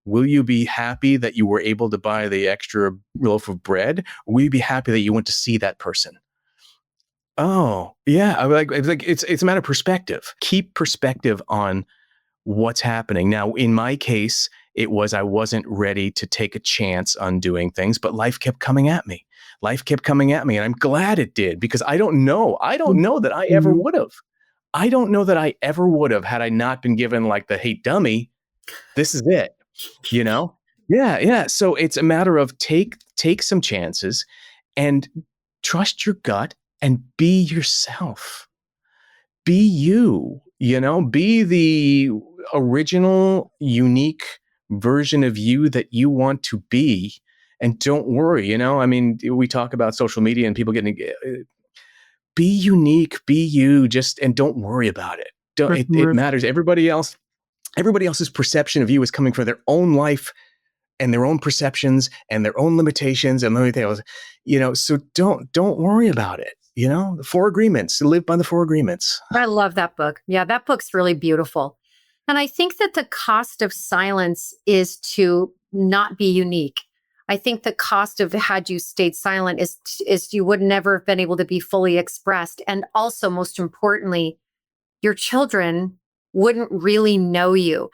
B: will you be happy that you were able to buy the extra loaf of bread? Or will you be happy that you went to see that person? Oh, yeah. It's a matter of perspective. Keep perspective on what's happening. Now, in my case, I wasn't ready to take a chance on doing things, but life kept coming at me. Life kept coming at me, and I'm glad it did, because I don't know. I don't know that I ever
A: Mhm.
B: would have. I don't know that I ever would have had I not been given like the, hey, dummy, this is it, you know? Yeah, yeah. So it's a matter of take some chances and trust your gut and be yourself. Be you, be the original, unique version of you that you want to be. And don't worry, I mean, we talk about social media and people getting, be unique, be you, and don't worry about it. Don't, it
A: Mhm.
B: matters. Everybody else's perception of you is coming from their own life and their own perceptions and their own limitations and everything else, so don't worry about it. The four agreements, live by the four agreements.
A: I love that book. Yeah, that book's really beautiful. And I think that the cost of silence is to not be unique. I think the cost of had you stayed silent is you would never have been able to be fully expressed. And also, most importantly, your children wouldn't really know you.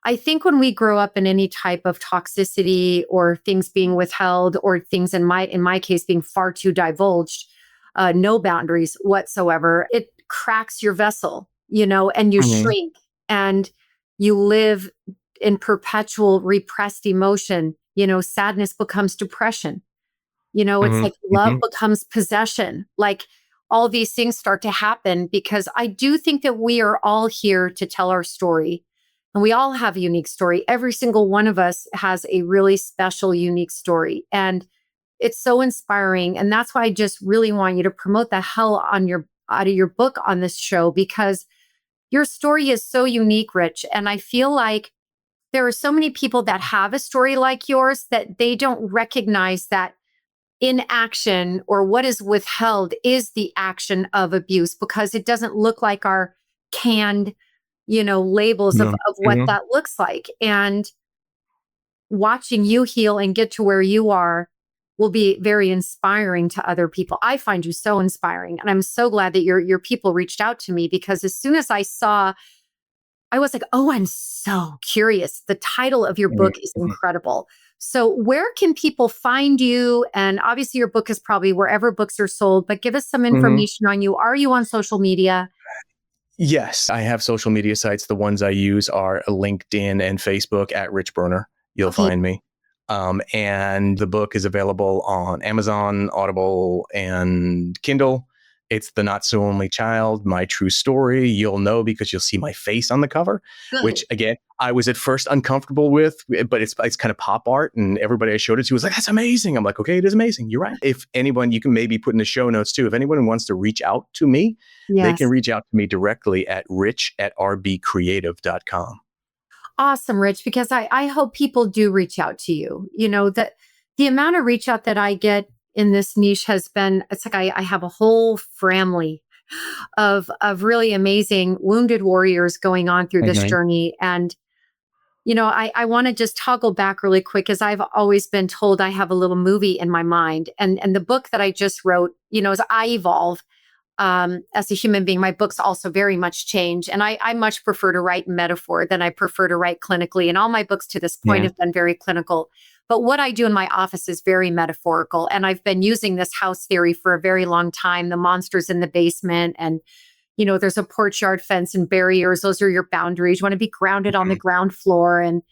A: I think when we grow up in any type of toxicity or things being withheld or things in my case being far too divulged, no boundaries whatsoever, it cracks your vessel, and you
B: Mhm.
A: shrink and you live in perpetual repressed emotion. Sadness becomes depression. It's
B: Mhm.
A: like love
B: Mhm.
A: becomes possession. Like all these things start to happen because I do think that we are all here to tell our story. And we all have a unique story. Every single one of us has a really special, unique story. And it's so inspiring. And that's why I just really want you to promote the hell out of your book on this show, because your story is so unique, Rich. And I feel like there are so many people that have a story like yours that they don't recognize that inaction or what is withheld is the action of abuse, because it doesn't look like our canned, labels of,
B: Mhm.
A: of what
B: Mhm.
A: that looks like. And watching you heal and get to where you are will be very inspiring to other people. I find you so inspiring. And I'm so glad that your people reached out to me, because as soon as I was like, oh, I'm so curious. The title of your
B: Mhm.
A: book is
B: Mhm.
A: incredible. So, where can people find you? And obviously, your book is probably wherever books are sold, but give us some
B: Mhm.
A: information on you. Are you on social media?
B: Yes, I have social media sites. The ones I use are LinkedIn and Facebook at Rich Boerner. You'll
A: Okay,
B: find me. And the book is available on Amazon, Audible, and Kindle. It's The Not So Only Child, My True Story. You'll know because you'll see my face on the cover, which
A: good.
B: again, I was at first uncomfortable with, but it's kind of pop art. And everybody I showed it to was like, that's amazing. I'm like, okay, it is amazing. You're right. If anyone, you can maybe put in the show notes too, if anyone wants to reach out to me, they can
A: Yes.
B: reach out to me directly at rich@rbcreative.com.
A: Awesome, Rich, because I hope people do reach out to you. That the amount of reach out that I get in this niche has been, it's like I have a whole family of really amazing wounded warriors going on through this
B: Mhm.
A: journey. And I want to just toggle back really quick, as I've always been told I have a little movie in my mind. And the book that I just wrote, as I evolve as a human being, my books also very much change. And I much prefer to write metaphor than I prefer to write clinically. And all my books to this point
B: Yeah.
A: have been very clinical. But what I do in my office is very metaphorical. And I've been using this house theory for a very long time. The monsters in the basement, and there's a porch yard fence and barriers. Those are your boundaries. You want to be grounded on the
B: Mhm.
A: ground floor. And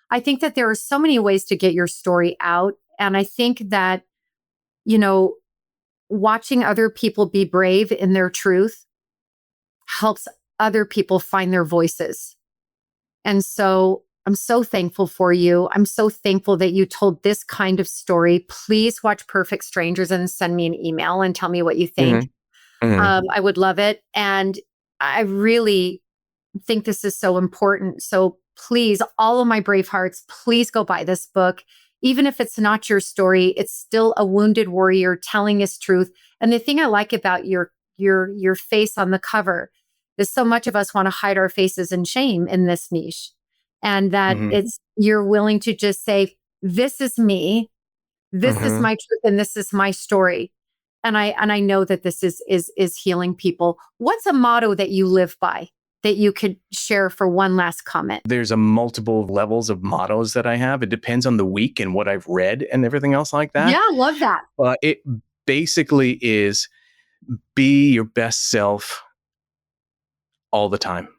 A: I think that there are so many ways to get your story out. And I think that, you know, watching other people be brave in their truth helps other people find their voices. And so I'm so thankful for you. I'm so thankful that you told this kind of story. Please watch Perfect Strangers and send me an email and tell me what you think. I would love it. And I really think this is so important. So please, all of my brave hearts, please go buy this book. Even if it's not your story, it's still a wounded warrior telling his truth. And the thing I like about your face on the cover is so much of us want to hide our faces in shame in this niche. And that you're willing to just say, this is me, this is my truth, and this is my story. And I know that this is healing people. What's a motto that you live by that you could share for one last comment?
B: There's a multiple levels of mottos that I have. It depends on the week and what I've read and everything else like that.
A: Yeah, love that.
B: It basically is be your best self all the time.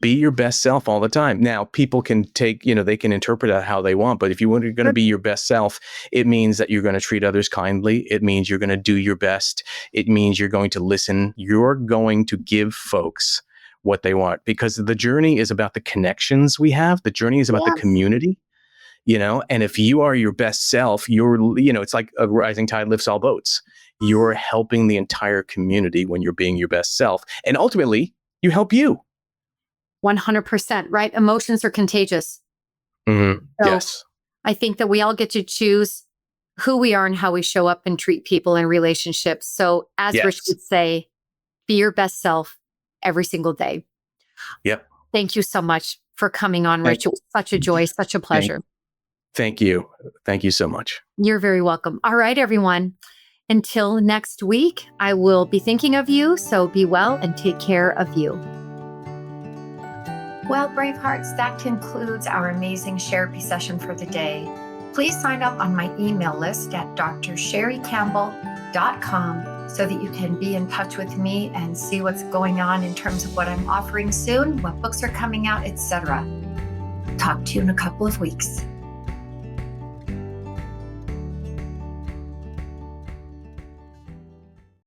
B: Be your best self all the time. Now, people can take, they can interpret it how they want, but if you're going to be your best self, it means that you're going to treat others kindly. It means you're going to do your best. It means you're going to listen. You're going to give folks what they want, because the journey is about the connections we have. The journey is about the community, and if you are your best self, it's like a rising tide lifts all boats. You're helping the entire community when you're being your best self. And ultimately, you help you.
A: 100%, right? Emotions are contagious. So
B: yes.
A: I think that we all get to choose who we are and how we show up and treat people in relationships. So as Rich would say, be your best self every single day.
B: Yep.
A: Thank you so much for coming on, Rich. It was such a joy, such a pleasure.
B: Thank you. Thank you so much.
A: You're very welcome. All right, everyone. Until next week, I will be thinking of you. So be well and take care of you. Well, Bravehearts, that concludes our amazing Sherrie session for the day. Please sign up on my email list at drsherriecampbell.com so that you can be in touch with me and see what's going on in terms of what I'm offering soon, what books are coming out, etc. Talk to you in a couple of weeks.